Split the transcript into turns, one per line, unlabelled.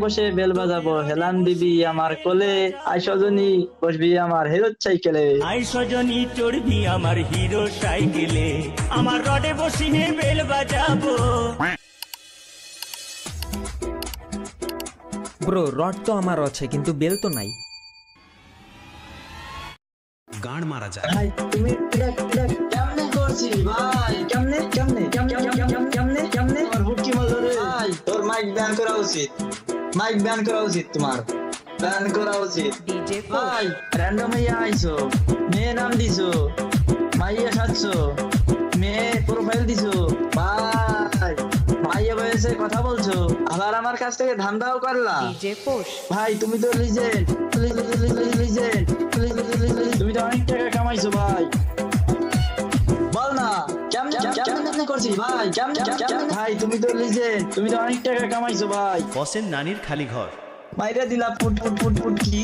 বসে বেল বাজাবো, হেলান দিবি আমার কোলে, আই সজনী বসবি আমার হিরো সাইকেলে।
আই সজনী চড়বি আমার হিরো সাইকেলে, আমার রডে বসিয়ে বেল বাজাবো।
ব্রো রড তো আমার আছে কিন্তু বেল তো নাই।
গান মারা যায়।
ভাই তুমি এটা কেমনে করছিস ভাই? কেমনে কেমনে কেমনে কেমনে কেমনে কেমনে আমার হুটকি মারলো রে ভাই। তোর মাইক ব্যান করা উচিত, মাইক ব্যান করা উচিত, তোমার ব্যান করা উচিত। ভাই র্যান্ডম হইয়া আইছো, মেয়ে নাম দিছো, মাইয়া সাজছো, মেয়ে প্রোফাইল দিছো ভাই, মাইয়া বয়সে কথা বলছো, আবার আমার কাছ থেকে ধান্দাও করলা। ভাই তুমি তো লিজেন্ড, লিজেন্ড, তুমি তো অনেক টাকা কামাইছো ভাই। বল না কেমনে কেমনে করছিস ভাই? কেমনে কেমনে ভাই? তুমি তো লিজেন্ড, তুমি তো অনেক টাকা কামাইছো ভাই।
বসের নানির খালি ঘর।
মাইরা দিলা ফুট ফুট ফুট ফুট কি